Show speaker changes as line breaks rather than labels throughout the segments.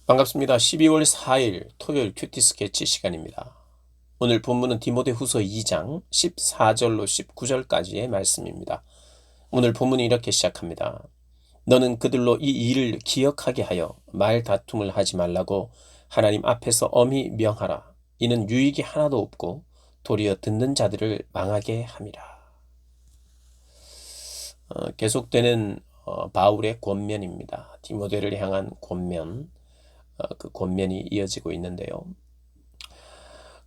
반갑습니다. 12월 4일 토요일 큐티 스케치 시간입니다. 오늘 본문은 디모데후서 2장 14절로 19절까지의 말씀입니다. 오늘 본문이 이렇게 시작합니다. 너는 그들로 이 일을 기억하게 하여 말 다툼을 하지 말라고 하나님 앞에서 엄히 명하라. 이는 유익이 하나도 없고 도리어 듣는 자들을 망하게 함이라. 계속되는 바울의 권면입니다. 디모데를 향한 권면. 그 권면이 이어지고 있는데요.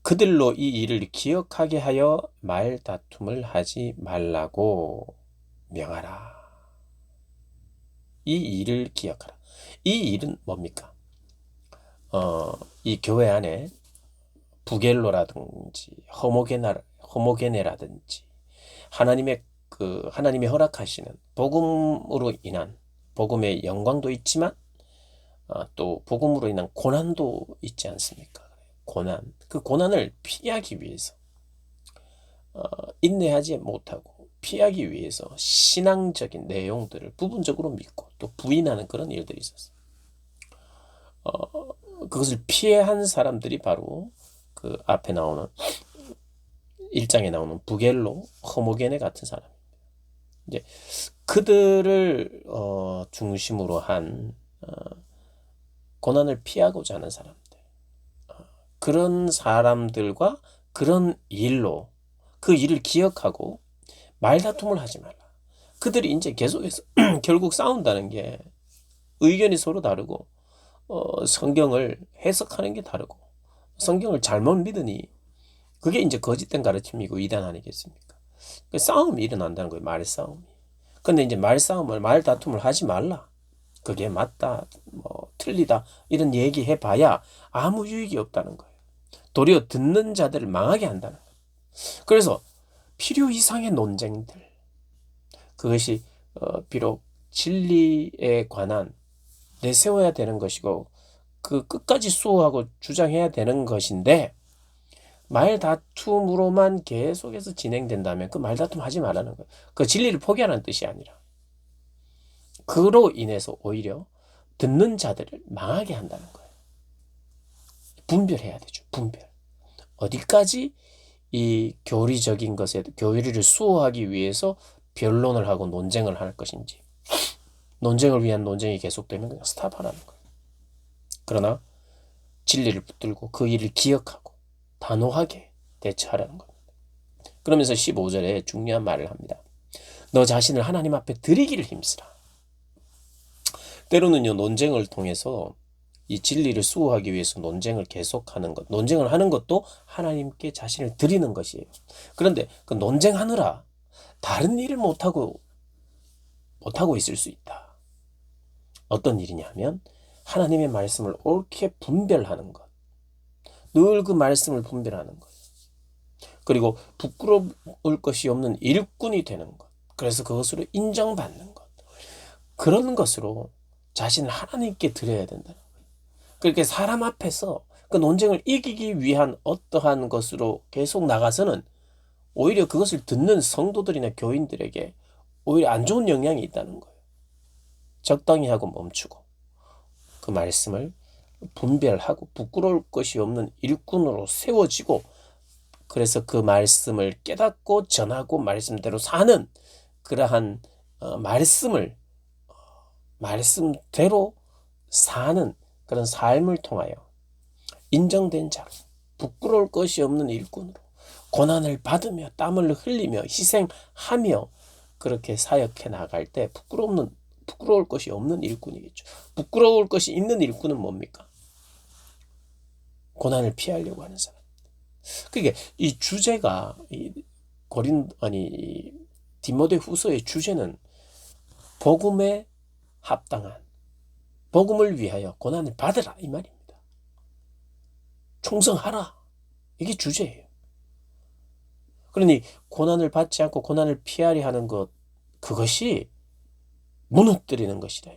그들로 이 일을 기억하게 하여 말다툼을 하지 말라고 명하라. 이 일을 기억하라. 이 일은 뭡니까? 이 교회 안에 부겔로라든지 호모게네라든지 하나님이 허락하시는 복음으로 인한 복음의 영광도 있지만 또 복음으로 인한 고난도 있지 않습니까? 고난. 그 고난을 피하기 위해서 인내하지 못하고 피하기 위해서 신앙적인 내용들을 부분적으로 믿고 또 부인하는 그런 일들이 있었어요. 그것을 피한 사람들이 바로 그 앞에 나오는 1장에 나오는 부겔로, 허모게네 같은 사람입니다. 이제 그들을 중심으로 한 고난을 피하고자 하는 사람들. 그런 사람들과 그런 일로 그 일을 기억하고 말다툼을 하지 말라. 그들이 이제 계속해서 결국 싸운다는 게 의견이 서로 다르고 성경을 해석하는 게 다르고 성경을 잘못 믿으니 그게 이제 거짓된 가르침이고 이단 아니겠습니까? 그 싸움이 일어난다는 거예요. 말싸움이. 근데 이제 말다툼을 하지 말라. 그게 맞다, 뭐 틀리다 이런 얘기해 봐야 아무 유익이 없다는 거예요. 도리어 듣는 자들을 망하게 한다는 거예요. 그래서 필요 이상의 논쟁들, 그것이 비록 진리에 관한 내세워야 되는 것이고 그 끝까지 수호하고 주장해야 되는 것인데 말다툼으로만 계속해서 진행된다면 그 말다툼 하지 말라는 거예요. 그 진리를 포기하는 뜻이 아니라 그로 인해서 오히려 듣는 자들을 망하게 한다는 거예요. 분별해야 되죠. 분별. 어디까지 이 교리적인 것에 교리를 수호하기 위해서 변론을 하고 논쟁을 할 것인지, 논쟁을 위한 논쟁이 계속되면 그냥 스탑하라는 거예요. 그러나 진리를 붙들고 그 일을 기억하고 단호하게 대처하라는 겁니다. 그러면서 15절에 중요한 말을 합니다. 너 자신을 하나님 앞에 드리기를 힘쓰라. 때로는요, 논쟁을 통해서 이 진리를 수호하기 위해서 논쟁을 계속하는 것, 논쟁을 하는 것도 하나님께 자신을 드리는 것이에요. 그런데 그 논쟁하느라 다른 일을 못하고 있을 수 있다. 어떤 일이냐면 하나님의 말씀을 옳게 분별하는 것. 늘 그 말씀을 분별하는 것. 그리고 부끄러울 것이 없는 일꾼이 되는 것. 그래서 그것으로 인정받는 것. 그런 것으로 자신을 하나님께 드려야 된다는 거예요. 그렇게 사람 앞에서 그 논쟁을 이기기 위한 어떠한 것으로 계속 나가서는 오히려 그것을 듣는 성도들이나 교인들에게 오히려 안 좋은 영향이 있다는 거예요. 적당히 하고 멈추고 그 말씀을 분별하고 부끄러울 것이 없는 일꾼으로 세워지고 그래서 그 말씀을 깨닫고 전하고 말씀대로 사는 그러한 말씀대로 사는 그런 삶을 통하여 인정된 자로 부끄러울 것이 없는 일꾼으로 고난을 받으며 땀을 흘리며 희생하며 그렇게 사역해 나갈 때 부끄러울 것이 없는 일꾼이겠죠. 부끄러울 것이 있는 일꾼은 뭡니까? 고난을 피하려고 하는 사람. 그게 이 주제가 디모데 후서의 주제는 복음에 합당한 복음을 위하여 고난을 받으라 이 말입니다. 충성하라. 이게 주제예요. 그러니 고난을 받지 않고 고난을 피하려 하는 것 그것이 무너뜨리는 것이다.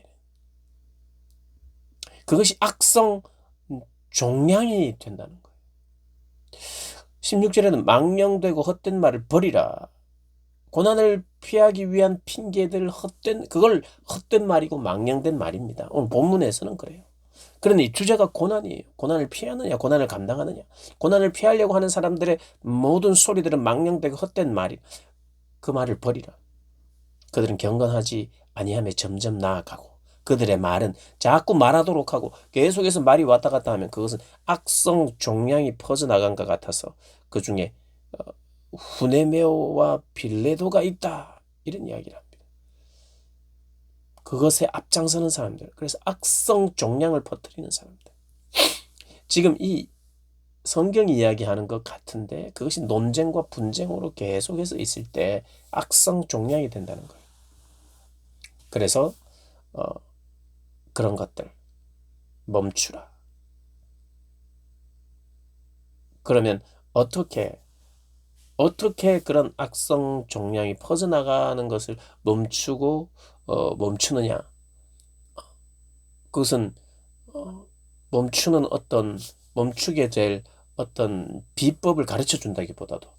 그것이 악성 종량이 된다는 거예요. 16절에는 망령되고 헛된 말을 버리라. 고난을 피하기 위한 핑계들 그걸 헛된 말이고 망령된 말입니다. 오늘 본문에서는 그래요. 그러니 주제가 고난이에요. 고난을 피하느냐, 고난을 감당하느냐. 고난을 피하려고 하는 사람들의 모든 소리들은 망령되고 헛된 말이. 그 말을 버리라. 그들은 경건하지 아니하며 점점 나아가고 그들의 말은 자꾸 말하도록 하고 계속해서 말이 왔다 갔다 하면 그것은 악성 종양이 퍼져나간 것 같아서 그 중에 후네메오와 빌레도가 있다. 이런 이야기를 합니다. 그것에 앞장서는 사람들. 그래서 악성 종양을 퍼뜨리는 사람들. 지금 이 성경이 이야기하는 것 같은데 그것이 논쟁과 분쟁으로 계속해서 있을 때 악성 종양이 된다는 거예요. 그래서 그런 것들 멈추라. 그러면 어떻게 그런 악성 종양이 퍼져나가는 것을 멈추느냐? 그것은 멈추게 될 어떤 비법을 가르쳐 준다기보다도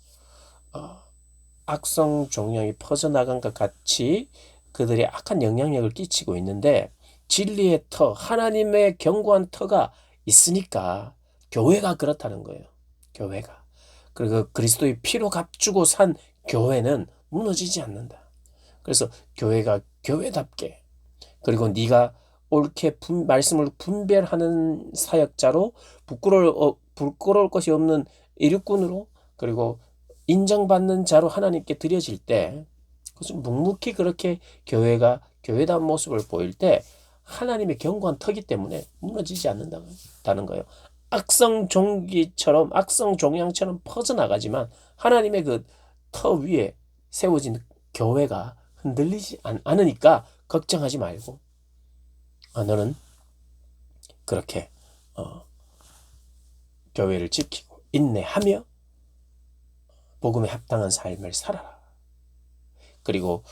악성 종양이 퍼져나간 것 같이 그들이 악한 영향력을 끼치고 있는데 진리의 터, 하나님의 견고한 터가 있으니까 교회가 그렇다는 거예요. 교회가. 그리고 그리스도의 피로 값주고 산 교회는 무너지지 않는다. 그래서 교회가 교회답게 그리고 네가 옳게 말씀을 분별하는 사역자로 부끄러울 것이 없는 일꾼으로 그리고 인정받는 자로 하나님께 드려질 때 그것은 묵묵히 그렇게 교회가 교회다운 모습을 보일 때 하나님의 견고한 터기 때문에 무너지지 않는다는 거예요. 악성 종양처럼 퍼져나가지만 하나님의 그 터 위에 세워진 교회가 흔들리지 않으니까 걱정하지 말고 너는 그렇게 교회를 지키고 인내하며 복음에 합당한 삶을 살아라. 그리고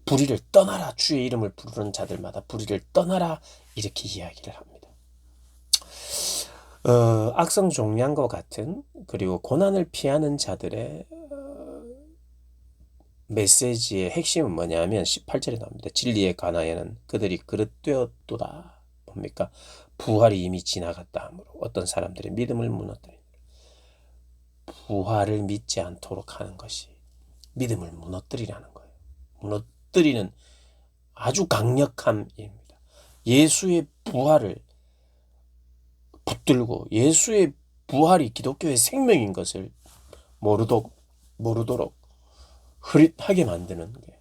불의를 떠나라. 주의 이름을 부르는 자들마다 불의를 떠나라. 이렇게 이야기를 합니다. 악성 종양과 같은 그리고 고난을 피하는 자들의 메시지의 핵심은 뭐냐면 18절에 나옵니다. 진리에 관하여는 그들이 그릇되었도다. 뭡니까? 부활이 이미 지나갔다 하므로 어떤 사람들의 믿음을 무너뜨리는 부활을 믿지 않도록 하는 것이 믿음을 무너뜨리라는 거예요. 무너뜨리는 아주 강력함입니다. 예수의 부활을 붙들고 예수의 부활이 기독교의 생명인 것을 모르도록 흐릿하게 만드는 게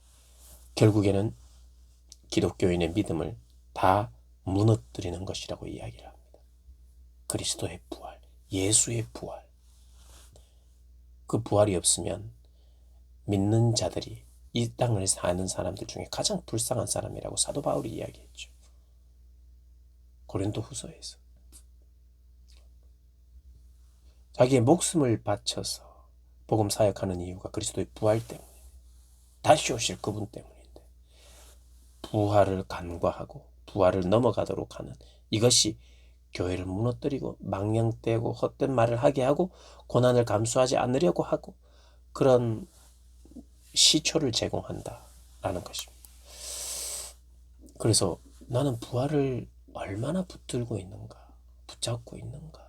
결국에는 기독교인의 믿음을 다 무너뜨리는 것이라고 이야기를 합니다. 그리스도의 부활, 예수의 부활. 그 부활이 없으면 믿는 자들이 이 땅을 사는 사람들 중에 가장 불쌍한 사람이라고 사도 바울이 이야기했죠. 고린도후서에서. 자기의 목숨을 바쳐서 복음 사역하는 이유가 그리스도의 부활 때문에 다시 오실 그분 때문인데 부활을 간과하고 부활을 넘어가도록 하는 이것이 교회를 무너뜨리고 망령되고 헛된 말을 하게 하고 고난을 감수하지 않으려고 하고 그런 시초를 제공한다라는 것입니다. 그래서 나는 부활을 얼마나 붙들고 있는가, 붙잡고 있는가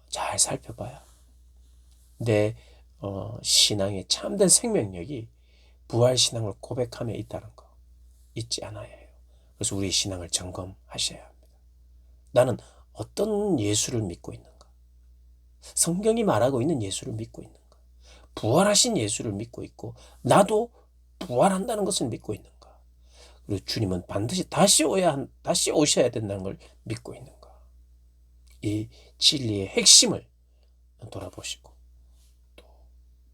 잘 살펴봐야 내 신앙의 참된 생명력이 부활신앙을 고백함에 있다는 거 잊지 않아야 해요. 그래서 우리의 신앙을 점검하셔야 합니다. 나는 어떤 예수를 믿고 있는가? 성경이 말하고 있는 예수를 믿고 있는가? 부활하신 예수를 믿고 있고 나도 부활한다는 것을 믿고 있는가? 그리고 주님은 반드시 다시 오셔야 된다는 걸 믿고 있는가? 이 진리의 핵심을 돌아보시고 또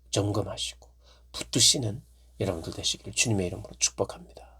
점검하시고 붙드시는 여러분들 되시기를 주님의 이름으로 축복합니다.